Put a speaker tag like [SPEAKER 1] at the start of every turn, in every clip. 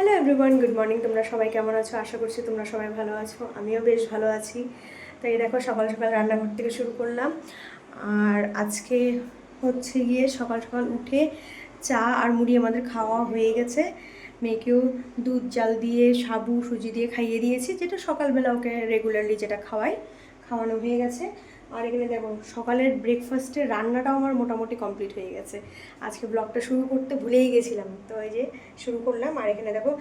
[SPEAKER 1] Hello everyone, good morning. তোমরা সবাই কেমন আছো? আশা করছি তোমরা সবাই ভালো আছো। আমিও বেশ ভালো আছি। তো এই দেখো সকাল সকাল রান্নাঘর থেকে শুরু করলাম। আর আজকে হচ্ছে গিয়ে সকাল সকাল উঠে চা আর মুড়ি আমাদের খাওয়া হয়ে গেছে। মেয়েকেও দুধ জাল দিয়ে সাবু সুজি দিয়ে খাইয়ে দিয়েছি, যেটা সকালবেলা ওকে রেগুলারলি যেটা খাওয়ানো হয়ে গেছে। আর এখানে দেখো সকালের ব্রেকফাস্টের রান্নাটাও আমার মোটামুটি কমপ্লিট হয়ে গেছে। আজকে ব্লগটা শুরু করতে ভুলেই গেছিলাম, তো এই যে শুরু করলাম। আর এখানে দেখো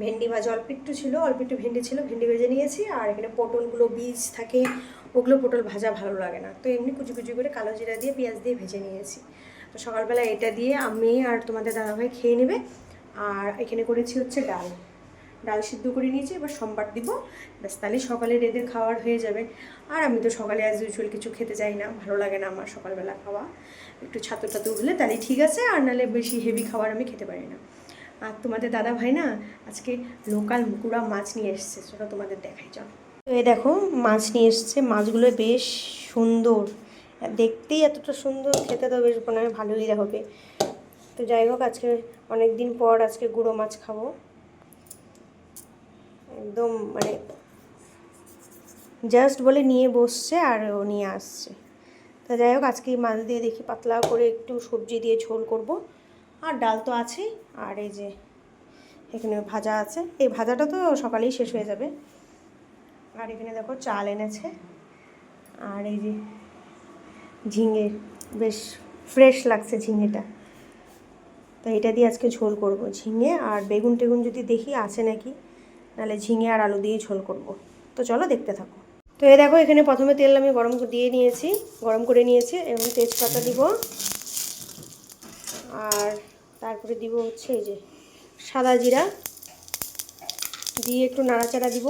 [SPEAKER 1] ভেন্ডি ভাজা অল্প একটু ভেন্ডি ছিল, ভেন্ডি ভেজে নিয়েছি। আর এখানে পটলগুলো বীজ থাকে, ওগুলো পটল ভাজা ভালো লাগে না, তো এমনি কুচি কুচি করে কালো জিরা দিয়ে পেঁয়াজ দিয়ে ভেজে নিয়েছি। তো সকালবেলা এটা দিয়ে আমি আর তোমাদের দাদাভাই খেয়ে নেবে। আর এখানে করেছি হচ্ছে ডাল সিদ্ধ করে নিয়েছি, এবার সোমবার দিব, ব্যাস তাহলে সকালের এদের খাওয়ার হয়ে যাবে। আর আমি তো সকালে অ্যাজ ইউজুয়াল কিছু খেতে চাই না, ভালো লাগে না আমার সকালবেলা খাওয়া। একটু ছাতু টাতু হলে তাহলে ঠিক আছে, আর নাহলে বেশি হেভি খাবার আমি খেতে পারি না। আর তোমাদের দাদা ভাই না আজকে লোকাল মুকুরা মাছ নিয়ে এসছে, সেটা তোমাদের দেখাই চলো। তো এই দেখো মাছ নিয়ে এসছে, মাছগুলো বেশ সুন্দর, দেখতেই এতটা সুন্দর, খেতে তো বেশ মনে হয় ভালোই হবে। তো যাই হোক, আজকে অনেক দিন পর আজকে গুঁড়ো মাছ খাবো, একদম মানে জাস্ট বলে নিয়ে বসছে আর ও নিয়ে আসছে। তো যাই হোক, আজকে মাছ দিয়ে দেখি পাতলা করে একটু সবজি দিয়ে ঝোল করব। আর ডাল তো আছেই, আর এই যে এখানে ভাজা আছে, এই ভাজাটা তো সকালেই শেষ হয়ে যাবে। আর এখানে দেখো চাল এনেছে, আর এই যে ঝিঙে, বেশ ফ্রেশ লাগছে ঝিঙেটা। তো এটা দিয়ে আজকে ঝোল করব, ঝিঙে আর বেগুন টেগুন যদি দেখি আছে নাকি, নাহলে ঝিঙে আর আলু দিয়ে ঝোল করব। তো চলো দেখতে থাকো। তো এই দেখো এখানে প্রথমে তেল আমি গরম করে নিয়েছি, এবং তেজপাতা দিব। আর তারপরে দিব হচ্ছে এই যে সাদা জিরা দিয়ে একটু নাড়াচাড়া দিব।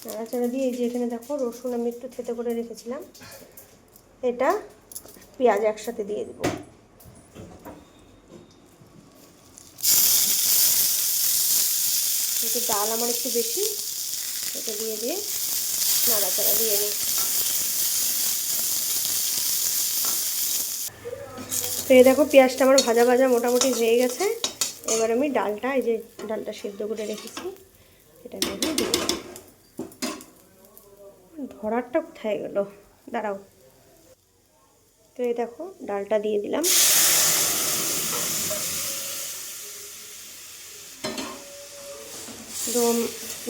[SPEAKER 1] নাড়াচাড়া দিয়ে এই যে এখানে দেখো রসুন আমি একটু থেতে করে রেখেছিলাম, এটা পেঁয়াজ একসাথে দিয়ে দিব। একটু ডাল আমার একটু বেশি, এটা দিয়ে নাড়াচাড়া দিয়ে নিই। তো এই দেখো পেঁয়াজটা আমার ভাজা ভাজা মোটামুটি হয়ে গেছে। এবার আমি ডালটা, এই যে ডালটা সিদ্ধ করে রেখেছি, এটা দিয়ে দিব। ধরারটা কোথায় গেল, দাঁড়াও। তো এই দেখো ডালটা দিয়ে দিলাম। একদম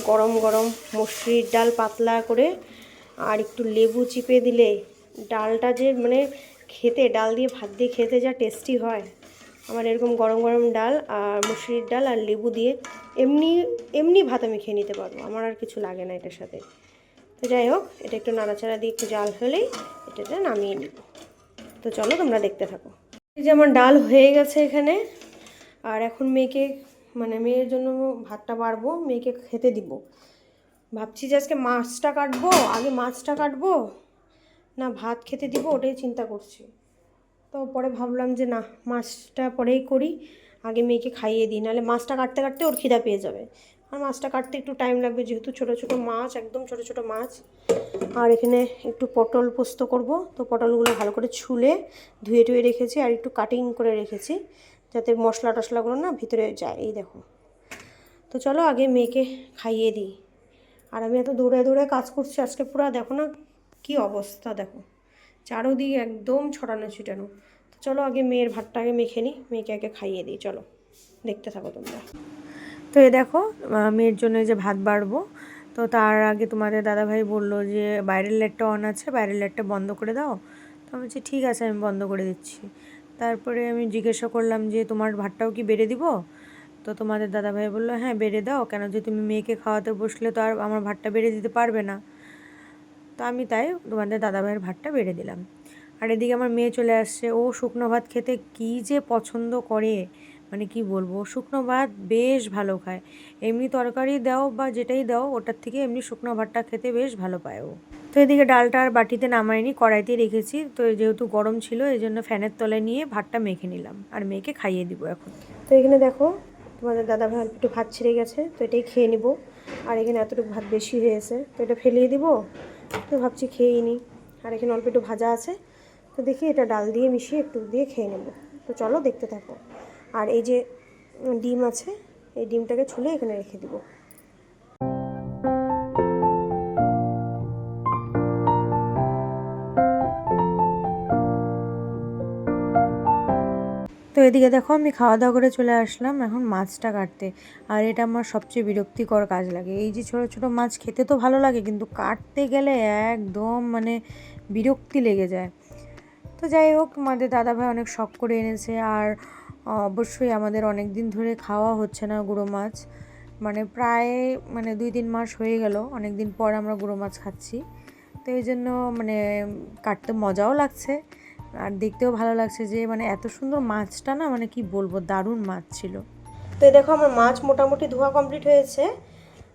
[SPEAKER 1] গরম গরম মসুরির ডাল পাতলা করে, আর একটু লেবু চিপে দিলে ডালটা যে মানে খেতে, ডাল দিয়ে ভাত দিয়ে খেতে যা টেস্টি হয়। আমার এরকম গরম গরম ডাল আর মসুরির ডাল আর লেবু দিয়ে এমনি এমনি ভাত আমি খেয়ে নিতে পারবো, আমার আর কিছু লাগে না এটার সাথে। তো যাই হোক, এটা একটু নাড়াচাড়া দিয়ে একটু জাল হলেই এটাতে নামিয়ে নিব। তো চলো তোমরা দেখতে থাকো। এই যে আমার ডাল হয়ে গেছে এখানে। আর এখন মেয়ের জন্য ভাতটা বাড়বো, মেয়েকে খেতে দিব। ভাবছি যে আজকে মাছটা কাটবো না ভাত খেতে দিব, ওটাই চিন্তা করছি। তো পরে ভাবলাম যে না, মাছটা পরেই করি, আগে মেয়েকে খাইয়ে দিই, নাহলে মাছটা কাটতে কাটতে ওর খিদা পেয়ে যাবে। আর মাছটা কাটতে একটু টাইম লাগবে, যেহেতু ছোটো ছোটো মাছ, একদম ছোটো ছোটো মাছ। আর এখানে একটু পটল পোস্ত করব, তো পটলগুলো ভালো করে ছুলে ধুয়ে টুয়ে রেখেছি, আর একটু কাটিং করে রেখেছি যাতে মশলা টশলাগুলো না ভিতরে যায়। এই দেখো। তো চলো আগে মেয়েকে খাইয়ে দিই। আর আমি এত দৌড়ে দৌড়ে কাজ করছি আজকে, পুরো দেখো না কি অবস্থা, দেখো চারোদিকে একদম ছড়ানো ছিটানো। তো চলো আগে মেয়ের ভাতটা আগে মেখে নিই, মেয়েকে আগে খাইয়ে দিই, চলো দেখতে থাকো তোমরা। তো এই দেখো মেয়ের জন্য যে ভাত বাড়বো, তো তার আগে তোমাদের দাদাভাই বললো যে বাইরের লাইটটা অন আছে, বাইরের লাইটটা বন্ধ করে দাও। তো আমি বলছি ঠিক আছে, আমি বন্ধ করে দিচ্ছি। তারপরে আমি জিজ্ঞাসা করলাম যে তোমার ভাতটাও কি বেড়ে দিব? তো তোমাদের দাদাভাই বললো হ্যাঁ বেড়ে দাও, কেন যে তুমি মেয়েকে খাওয়াতে বসলে তো আর আমার ভাতটা বেড়ে দিতে পারবে না। তো আমি তাই তোমাদের দাদাভাইয়ের ভাতটা বেড়ে দিলাম। আর এদিকে আমার মেয়ে চলে আসছে, ও শুকনো ভাত খেতে কী যে পছন্দ করে, মানে কি বলবো, শুকনো ভাত বেশ ভালো খায়। এমনি তরকারি দাও বা যেটাই দাও, ওটার থেকে এমনি শুকনো ভাতটা খেতে বেশ ভালো পায় ও। তো এদিকে ডালটা আর বাটিতে নামাইনি, কড়াইতে রেখেছি। তো যেহেতু গরম ছিল এই জন্য ফ্যানের তলায় নিয়ে ভাতটা মেখে নিলাম, আর মেয়েকে খাইয়ে দিব এখন। তো এখানে দেখো তোমাদের দাদাভাই একটু ভাত ছিঁড়ে গেছে, তো এটাই খেয়ে নিব। আর এখানে এতটুকু ভাত বেশি হয়েছে, তো এটা ফেলিয়ে দিব, তো ভাবছি খেয়েই নিই। আর এখানে অল্প একটু ভাজা আছে, তো দেখি এটা ডাল দিয়ে মিশিয়ে একটু দিয়ে খেয়ে নেব। তো চলো দেখতে থাকো। আর এই যে ডিম আছে, এই ডিমটাকে ছুলে এখানে রেখে দিব। তো এদিকে দেখো আমি খাওয়া দাওয়া করে চলে আসলাম এখন মাছটা কাটতে। আর এটা আমার সবচেয়ে বিরক্তিকর কাজ লাগে। এই যে ছোট ছোট মাছ খেতে তো ভালো লাগে, কিন্তু কাটতে গেলে একদম মানে বিরক্তি লেগে যায়। তো যাই হোক, আমাদের দাদাভাই অনেক শখ করে এনেছে। আর অবশ্যই আমাদের অনেক দিন ধরে খাওয়া হচ্ছে না গুঁড়ো মাছ, মানে প্রায় 2-3 মাস হয়ে গেল অনেক দিন পর আমরা গুঁড়ো মাছ খাচ্ছি। তো এই জন্য মানে কাটতে মজাও লাগছে আর দেখতেও ভালো লাগছে যে মানে এত সুন্দর মাছটা না, মানে কি বলবো, দারুণ মাছ ছিল। তো এই দেখো আমার মাছ মোটামুটি ধোয়া কমপ্লিট হয়েছে,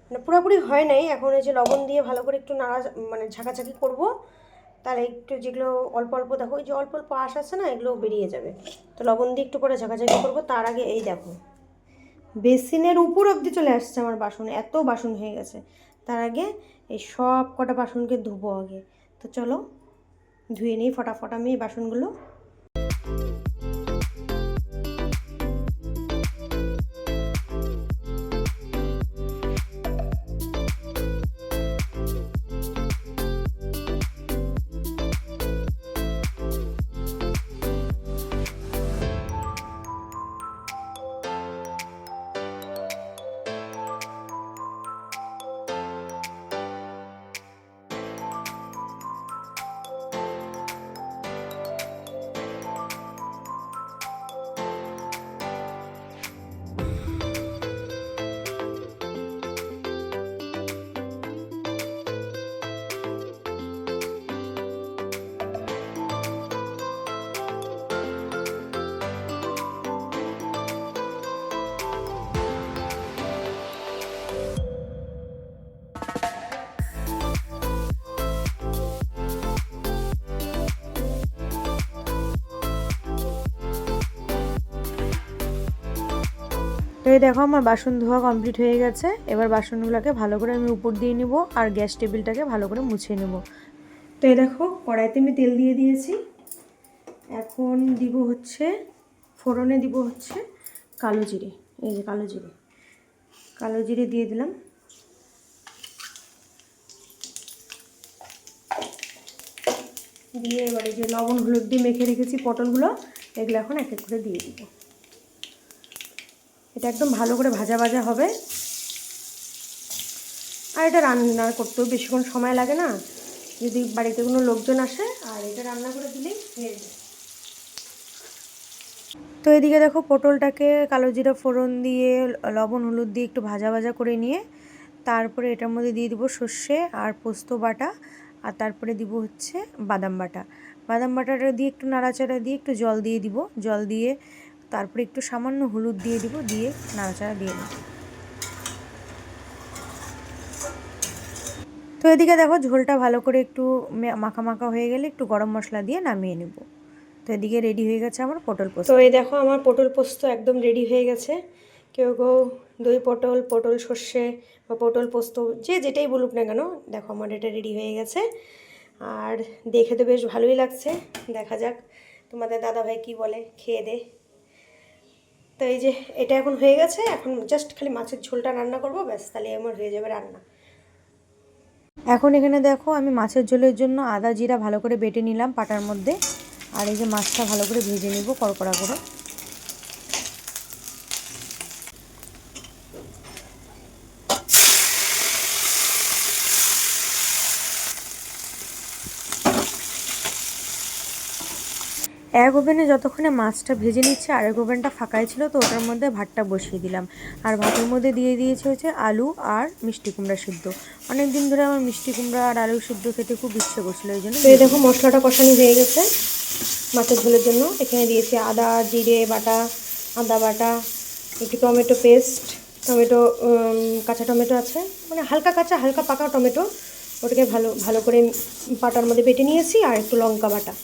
[SPEAKER 1] মানে পুরোপুরি হয় নাই। এখন এই যে লবণ দিয়ে ভালো করে একটু নাড়া ঝাঁকাঝাঁকি করবো, তাহলে একটু যেগুলো অল্প অল্প দেখো এই যে অল্প অল্প আঁশ আছে না, এগুলো বেরিয়ে যাবে। তো লবণ দিয়ে একটু পরে ঝাঁকাঝাঁকি করবো। তার আগে এই দেখো বেসিনের উপর অবধি চলে আসছে আমার বাসন, এত বাসন হয়ে গেছে। তার আগে এই সব কটা বাসনকে ধুবো আগে। তো চলো ধুয়ে নিই ফটাফট আমি এই বাসনগুলো। তো এই দেখো আমার বাসন ধোয়া কমপ্লিট হয়ে গেছে। এবার বাসনগুলোকে ভালো করে আমি উপর দিয়ে নিব আর গ্যাস টেবিলটাকে ভালো করে মুছে নেব। তো এই দেখো কড়াইতে আমি তেল দিয়ে দিয়েছি। এখন দিব হচ্ছে ফোড়নে দিব হচ্ছে কালো জিরে। এই যে কালো জিরে দিয়ে দিলাম। দিয়ে এবারে যে লবণ হলুদ দিয়ে মেখে রেখেছি পটলগুলো, এগুলো এখন এক এক করে দিয়ে দিব। এটা একদম ভালো করে ভাজা ভাজা হবে। আর এটা রান্না করতেও বেশিক্ষণ সময় লাগে না, যদি বাড়িতে কোনো লোকজন আসে। আর এটা রান্না করে দিলেই হয়ে যায়। তো এদিকে দেখো পটলটাকে কালো জিরা ফোড়ন দিয়ে লবণ হলুদ দিয়ে একটু ভাজা ভাজা করে নিয়ে তারপরে এটার মধ্যে দিয়ে দিব সর্ষে আর পোস্ত বাটা। আর তারপরে দিব হচ্ছে বাদাম বাটা। বাদাম বাটাটা দিয়ে একটু নাড়াচাড়া দিয়ে একটু জল দিয়ে দিব। জল দিয়ে তারপরে একটু সামান্য হলুদ দিয়ে দিব, দিয়ে নাড়াচাড়া দিয়ে দেব। তো এদিকে দেখো ঝোলটা ভালো করে একটু মাখা মাখা হয়ে গেলে একটু গরম মশলা দিয়ে নামিয়ে নেব। তো এদিকে রেডি হয়ে গেছে আমার পটল পোস্ত। তো এই দেখো আমার পটল পোস্ত একদম রেডি হয়ে গেছে। কেউ কেউ দই পটল, পটল সর্ষে বা পটল পোস্ত যে যেটাই বলুক না কেন, দেখো আমার এটা রেডি হয়ে গেছে। আর দেখে তো বেশ ভালোই লাগছে। দেখা যাক তোমাদের দাদাভাই কি বলে, খেয়ে দে। তো এই যে এটা এখন হয়ে গেছে। এখন জাস্ট খালি মাছের ঝোলটা রান্না করবো, ব্যাস, তাহলে আমার হয়ে যাবে রান্না। এখন এখানে দেখো আমি মাছের ঝোলের জন্য আদা জিরা ভালো করে বেটে নিলাম পাটার মধ্যে। আর এই যে মাছটা ভালো করে ভেজে নেব কড়কড়া করে। এক ওভেনে যতক্ষণে মাছটা ভেজে নিচ্ছে আরেক ওভেনটা ফাঁকাই ছিল, তো ওটার মধ্যে ভাতটা বসিয়ে দিলাম। আর ভাতের মধ্যে দিয়ে দিয়েছে হচ্ছে আলু আর মিষ্টি কুমড়া সিদ্ধ। অনেক দিন ধরে আমার মিষ্টি কুমড়া আর আলু সিদ্ধ খেতে খুব ইচ্ছে করছিলো, এই জন্য। তো এই দেখো মশলাটা কষানো হয়ে গেছে মাছের ঝোলের জন্য। এখানে দিয়েছি আদা জিরে বাটা, আদা বাটা, একটু টমেটো পেস্ট, টমেটো কাঁচা টমেটো আছে, মানে হালকা কাঁচা হালকা পাকা টমেটো, ওটাকে ভালো ভালো করে পাটার মধ্যে বেটে নিয়েছি। আর একটু লঙ্কা বাটা,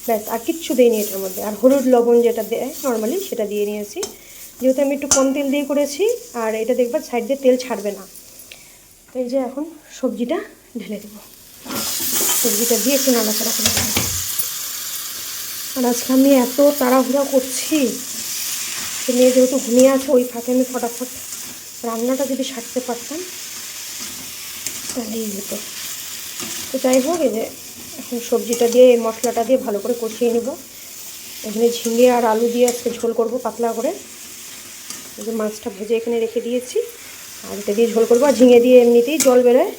[SPEAKER 1] ব্যাস, আর কিচ্ছু দিইনি এটার মধ্যে। আর হলুদ লবণ যেটা দেয় নর্মালি সেটা দিয়ে নিয়েছি, যেহেতু আমি একটু কম তেল দিয়ে করেছি। আর এটা দেখবার সাইড দিয়ে তেল ছাড়বে না। তো এই যে এখন সবজিটা ঢেলে দেবো, সবজিটা দিয়ে একটু নাড়াচাড়া করে দেবো। আর আজকে আমি এত তাড়াহুড়া করছি, মেয়ে যেহেতু ঘুমিয়ে আছে, ওই ফাঁকে আমি ফটাফট রান্নাটা যদি সারতে পারতাম তাহলেই হতো। তো যাই হোক, এই যে এখন সবজিটা দিয়ে এই মশলাটা দিয়ে ভালো করে কষিয়ে নেব। এখানে ঝিঙে আর আলু দিয়ে আজকে ঝোল করব পাতলা করে। এই যে মাছটা ভেজে এখানে রেখে দিয়েছি, আর এটা দিয়ে ঝোল করবো। আর ঝিঙে দিয়ে এমনিতেই জল বেরোয়,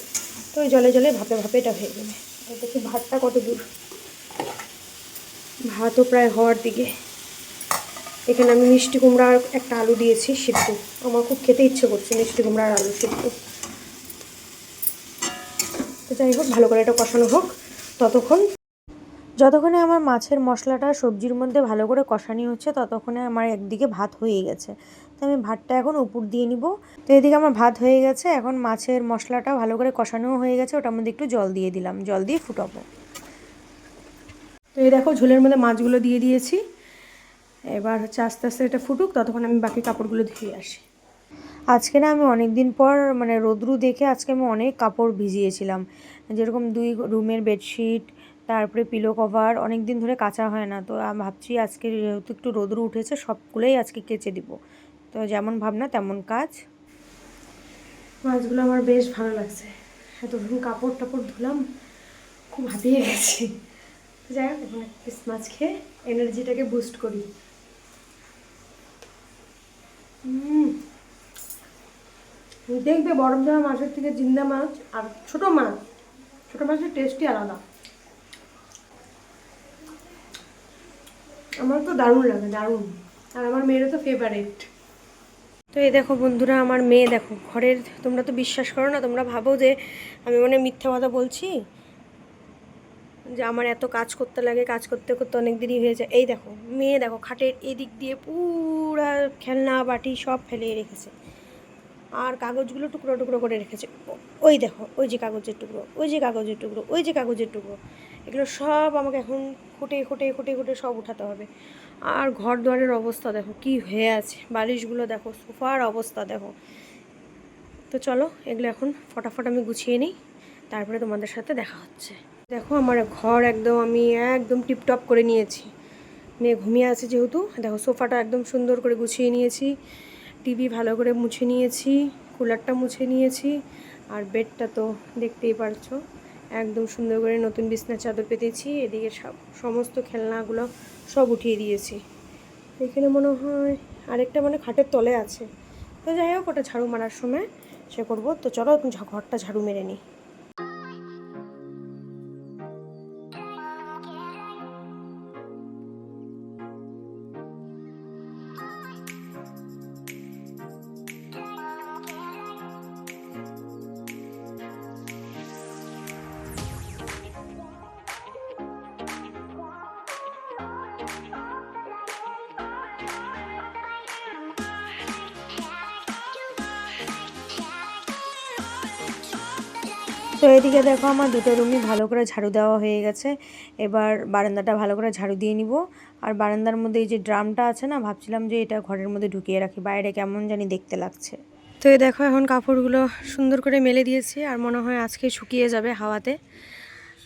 [SPEAKER 1] তো ওই জলে জলে ভাপে ভাপে এটা হয়ে যাবে। দেখি ভাতটা কত দূর, ভাতও প্রায় হওয়ার দিকে। এখানে আমি মিষ্টি কুমড়া আর একটা আলু দিয়েছি সিদ্ধ, আমার খুব খেতে ইচ্ছে করছে মিষ্টি কুমড়া আর আলু সিদ্ধ। তো যাই হোক, ভালো করে এটা কষানো হোক। যতক্ষণে আমার মাছের মশলাটা সবজির মধ্যে ভালো করে কষানি হচ্ছে, ততক্ষণে আমার একদিকে ভাত হয়ে গেছে। তো আমি ভাতটা এখন উপর দিয়ে নিব। তো এদিকে আমার ভাত হয়ে গেছে, এখন মাছের মশলাটা ভালো করে কষানোও হয়ে গেছে, ওটার মধ্যে একটু জল দিয়ে দিলাম, জল দিয়ে ফুটাবো। তো এই দেখো, ঝোলের মধ্যে মাছগুলো দিয়ে দিয়েছি। এবার হচ্ছে আস্তে আস্তে এটা ফুটুক, ততক্ষণ আমি বাকি কাপড়গুলো ধুয়ে আসি। আজকে না আমি অনেক দিন পর মানে রোদ্রু দেখে আজকে আমি অনেক কাপড় ভিজিয়েছিলাম, যেরকম 2 রুমের বেডশিট, তারপরে পিলো কভার অনেক দিন ধরে কাচা হয় না। তো আমি ভাবছি আজকে যেহেতু একটু রোদ্রু উঠেছে, সবগুলোই আজকে কেচে দিব। তো যেমন ভাবনা তেমন কাজ। মাছগুলো আমার বেশ ভালো লাগছে, এতক্ষণ কাপড় টাপড় ধুলাম, খুব হাঁপিয়ে গেছি। যাই হোক, এখন এক পিস মাছ খেয়ে এনার্জিটাকে বুস্ট করি। দেখবে বরফ দেওয়া মাছের থেকে জিন্দা মাছ আর ছোটো মাছের টেস্টই আলাদা। আমার তো দারুণ লাগে, দারুণ। আর আমার মেয়েরও তো ফেভারিট। তো এই দেখো বন্ধুরা, আমার মেয়ে দেখো ঘরের, তোমরা তো বিশ্বাস করো না, তোমরা ভাবো যে আমি মানে মিথ্যা কথা বলছি, যে আমার এত কাজ করতে লাগে, কাজ করতে করতে অনেক দেরি হয়ে যায়। এই দেখো মেয়ে দেখো খাটের এদিক দিয়ে পুরা খেলনা বাটি সব ফেলিয়ে রেখেছে, আর কাগজগুলো টুকরো টুকরো করে রেখেছে। ওই দেখো, ওই যে কাগজের টুকরো, ওই যে কাগজের টুকরো, ওই যে কাগজের টুকরো, এগুলো সব আমাকে এখন খুঁটে খুঁটে খুঁটে খুঁটে সব উঠাতে হবে। আর ঘর দুয়ারের অবস্থা দেখো কি হয়ে আছে, বালিশগুলো দেখো, সোফার অবস্থা দেখো। তো চলো এগুলো এখন ফটাফট আমি গুছিয়ে নিই, তারপরে তোমাদের সাথে দেখা হচ্ছে। দেখো আমার ঘর আমি একদম টিপটপ করে নিয়েছি। মেয়ে ঘুমিয়ে আছে যেহেতু, দেখো সোফাটা একদম সুন্দর করে গুছিয়ে নিয়েছি, টিভি ভালো করে মুছে নিয়েছি, কুলারটা মুছে নিয়েছি, আর বেডটা তো দেখতেই পারছো একদম সুন্দর করে নতুন বিছনার চাদর পেতেছি। এদিকে সমস্ত খেলনাগুলো সব উঠিয়ে দিয়েছি। এখানে মনে হয় আরেকটা মানে খাটের তলে আছে। তো যাই হোক, ওটা ঝাড়ু মারার সময় সে করবো। তো চলো ঘরটা ঝাড়ু মেরে নিই। তো এদিকে দেখো আমার দুটো রুমই ভালো করে ঝাড়ু দেওয়া হয়ে গেছে। এবার বারান্দাটা ভালো করে ঝাড়ু দিয়ে নিব। আর বারান্দার মধ্যে এই যে ড্রামটা আছে না, ভাবছিলাম যে এটা ঘরের মধ্যে ঢুকিয়ে রাখি, বাইরে কেমন জানি দেখতে লাগছে। তো এই দেখো এখন কাপড়গুলো সুন্দর করে মেলে দিয়েছি, আর মনে হয় আজকে শুকিয়ে যাবে হাওয়াতে।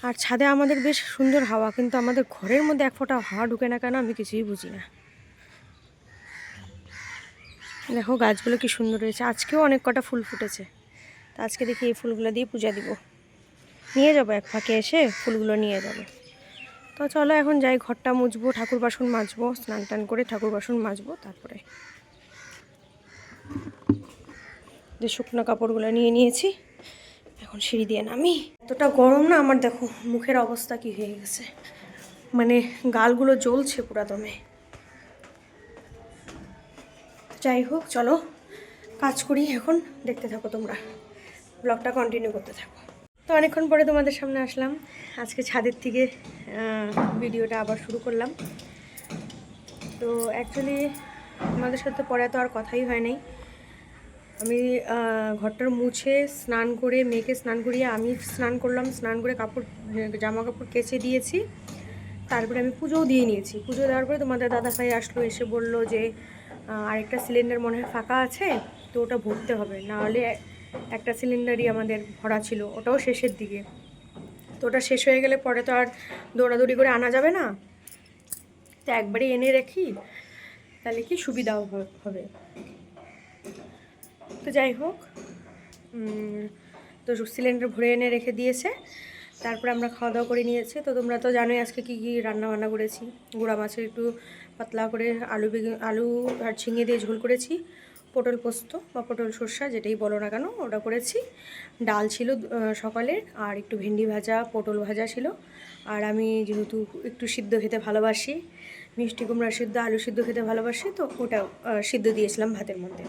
[SPEAKER 1] আর ছাদে আমাদের বেশ সুন্দর হাওয়া, কিন্তু আমাদের ঘরের মধ্যে এক ফোঁটা হাওয়া ঢুকে না কেন আমি কিছুই বুঝি না। দেখো গাছগুলো কি সুন্দর হয়েছে, আজকেও অনেক কটা ফুল ফুটেছে। তো আজকে দেখি এই ফুলগুলো দিয়ে পূজা দিব, নিয়ে যাবো এক ফাঁকে এসে ফুলগুলো নিয়ে যাবো। তো চলো এখন যাই, ঘরটা মুছবো, ঠাকুর বাসন মাজবো, স্নান টান করে ঠাকুর বাসন মাজবো। তারপরে যে শুকনো কাপড়গুলো নিয়ে নিয়েছি, এখন সিঁড়ি দিয়ে নামি। এতটা গরম না, আমার দেখো মুখের অবস্থা কি হয়ে গেছে, মানে গালগুলো জ্বলছে পুরা দমে। যাই হোক চলো কাজ করি এখন, দেখতে থাকো তোমরা, ব্লগটা কন্টিনিউ করতে থাকো। তো অনেকক্ষণ পরে তোমাদের সামনে আসলাম, আজকে ছাদের থেকে ভিডিওটা আবার শুরু করলাম। তো অ্যাকচুয়ালি তোমাদের সাথে পরে তো আর কথাই হয় নাই। আমি ঘরটার মুছে স্নান করে, মেয়েকে স্নান করিয়ে আমি স্নান করলাম, স্নান করে জামা কাপড় কেচে দিয়েছি। তারপরে আমি পুজোও দিয়ে নিয়েছি। পুজো দেওয়ার পরে তোমাদের দাদাভাই আসলো, এসে বলল যে আরেকটা সিলিন্ডার মনে হয় ফাঁকা আছে, তো ওটা ভরতে হবে, নাহলে একটা সিলিন্ডারই আমাদের ভরা ছিল, ওটাও শেষের দিকে। তো ওটা শেষ হয়ে গেলে পরে তো আর দৌড়াদৌড়ি করে আনা যাবে না। তো একবারে এনে রাখি, তাহলে কি সুবিধাও হবে। তো যাই হোক, তো সিলিন্ডার ভরে এনে রেখে দিয়েছে, তারপরে আমরা খাওয়া দাওয়া করে নিয়েছি। তো তোমরা তো জানোই আজকে কী কী রান্না করেছি। গুঁড়া মাছের একটু পাতলা করে আলু আর ঝিঙে দিয়ে ঝোল করেছি, পটল পোস্ত বা পটল সর্ষা যেটাই বলো না কেন ওটা করেছি, ডাল ছিল সকালের, আর একটু ভেন্ডি ভাজা পটল ভাজা ছিল। আর আমি যেহেতু একটু সিদ্ধ খেতে ভালোবাসি, মিষ্টি কুমড়া সিদ্ধ আলু সিদ্ধ খেতে ভালোবাসি, তো ওটাও সিদ্ধ দিয়েছিলাম ভাতের মধ্যে।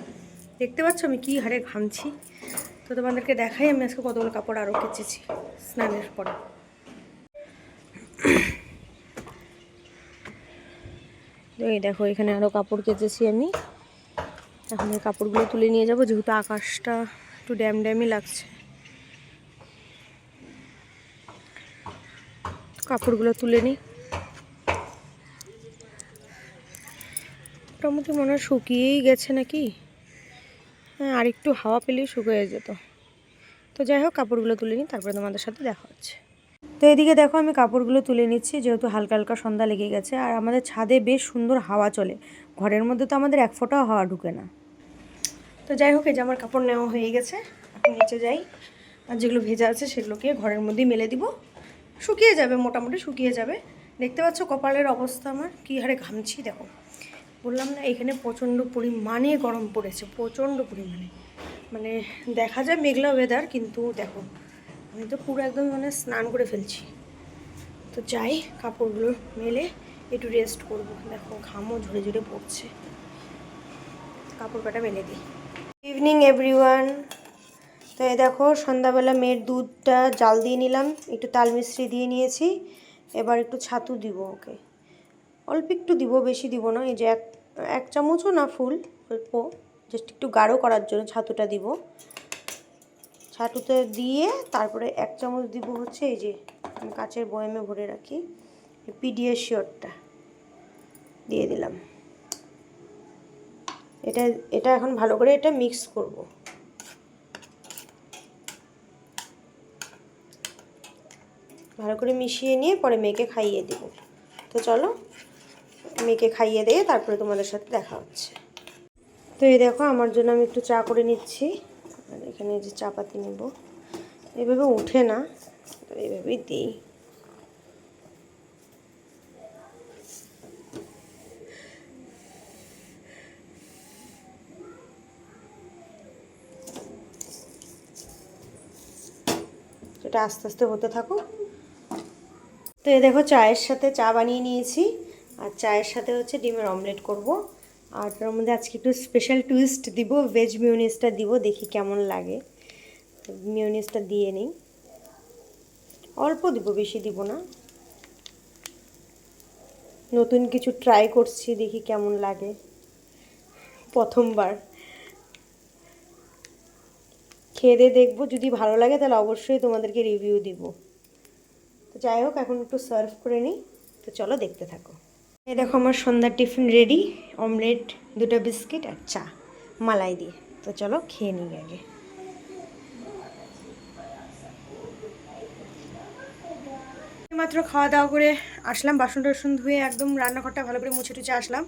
[SPEAKER 1] দেখতে পাচ্ছ আমি কী হারে ঘামছি। তো তোমাদেরকে দেখাই আমি আজকে কতগুলো কাপড় আরও কেচেছি স্নানের পরে। এই দেখো এখানে আরও কাপড় কেচেছি আমি। এখন এই কাপড়গুলো তুলে নিয়ে যাব, যেহেতু আকাশটা একটু ড্যামই লাগছে। কাপড়গুলো তুলে নিই। মোটামুটি মনে হয় শুকিয়েই গেছে নাকি, হ্যাঁ আর একটু হাওয়া পেলেই শুকিয়ে যেত। তো যাই হোক কাপড়গুলো তুলে নিই, তারপরে তোমাদের সাথে দেখা হচ্ছে। তো এদিকে দেখো আমি কাপড়গুলো তুলে নিচ্ছি, যেহেতু হালকা হালকা সন্ধ্যা লেগে গেছে। আর আমাদের ছাদে বেশ সুন্দর হাওয়া চলে, ঘরের মধ্যে তো আমাদের এক ফোঁটাও হাওয়া ঢুকে না। তো যাই হোক এই যে আমার কাপড় নেওয়া হয়ে গেছে, এখন নিচে যাই, আর যেগুলো ভেজা আছে সেগুলোকে ঘরের মধ্যেই মেলে দিব, শুকিয়ে যাবে, মোটামুটি শুকিয়ে যাবে। দেখতে পাচ্ছ কপালের অবস্থা আমার কী হারে ঘামছি। দেখো বললাম না এখানে প্রচণ্ড পরিমাণে গরম পড়েছে, প্রচণ্ড পরিমাণে, মানে দেখা যায় মেঘলা ওয়েদার, কিন্তু দেখো আমি তো পুরো একদম মানে স্নান করে ফেলছি। তো যাই কাপড়গুলো মেলে একটু রেস্ট করব। দেখো ঘামও ঝরে ঝরে পড়ছে, কাপড় কাটা মেলে দিই। Evening everyone. তো এই দেখো সন্ধ্যাবেলা মেয়ের দুধটা জাল দিয়ে নিলাম, একটু তাল মিশ্রি দিয়ে নিয়েছি। এবার একটু ছাতু দিব ওকে, অল্প একটু দিব, বেশি দিব না। এই যে এক চামচও না, ফুল অল্প, জাস্ট একটু গাঢ় করার জন্য ছাতুটা দিব। ছাতুটা দিয়ে তারপরে এক চামচ দিব হচ্ছে এই যে আমি কাচের বয়ামে ভরে রাখি পিডিয়াশিওরটা দিয়ে দিলাম। এটা এখন ভালো করে এটা মিক্স করব। ভালো করে মিশিয়ে নিয়ে পরে মেয়েকে খাইয়ে দেব। তো চলো মেয়েকে খাইয়ে দিয়ে তারপরে তোমাদের সাথে দেখা হচ্ছে। তো এই দেখো আমার জন্য আমি একটু চা করে নিচ্ছি, আর এখানে যে চা পাতি নেব, এইভাবে উঠে না, এইভাবেই দিই। এটা আস্তে আস্তে হতে থাকুক। তো এই দেখো চায়ের সাথে চা বানিয়ে নিয়েছি, আর চায়ের সাথে হচ্ছে ডিমের অমলেট করব। আর তার মধ্যে আজকে একটু স্পেশাল টুইস্ট দিব, ভেজ মিউনিসটা দিব, দেখি কেমন লাগে। মিউনিসটা দিয়ে নিই, অল্প দিব, বেশি দিব না। নতুন কিছু ট্রাই করছি, দেখি কেমন লাগে, প্রথমবার খেয়ে দিয়ে দেখবো, যদি ভালো লাগে তাহলে অবশ্যই তোমাদেরকে রিভিউ দিব। তো যাই হোক এখন একটু সার্ভ করে নিই। তো চলো দেখতে থাকো। এই দেখো আমার সন্ধ্যার টিফিন রেডি, অমলেট, দুটো বিস্কিট আর চা মালাই দিয়ে। তো চলো খেয়ে নিই আগে। মাত্র খাওয়া দাওয়া করে আসলাম, বাসন টাসন ধুয়ে একদম রান্নাঘরটা ভালো করে মুছে টুছে আসলাম।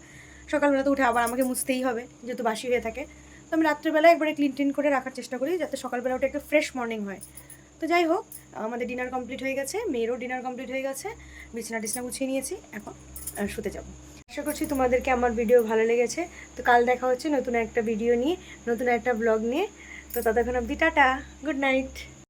[SPEAKER 1] সকালবেলা তো উঠে আবার আমাকে মুছতেই হবে, যেহেতু বাসি হয়ে থাকে। তো আমি রাত্রেবেলা একবারে ক্লিন করে রাখার চেষ্টা করি, যাতে সকালবেলা ওটা একটু ফ্রেশ মর্নিং হয়। তো যাই হোক আমাদের ডিনার কমপ্লিট হয়ে গেছে, মেয়েরও ডিনার কমপ্লিট হয়ে গেছে, বিছানা গুছিয়ে নিয়েছি, এখন শুতে যাব। আশা করছি তোমাদেরকে আমার ভিডিও ভালো লেগেছে। তো কাল দেখা হচ্ছে নতুন একটা ভিডিও নিয়ে, নতুন একটা ব্লগ নিয়ে। তো ততক্ষণ অবধি টাটা, গুড নাইট।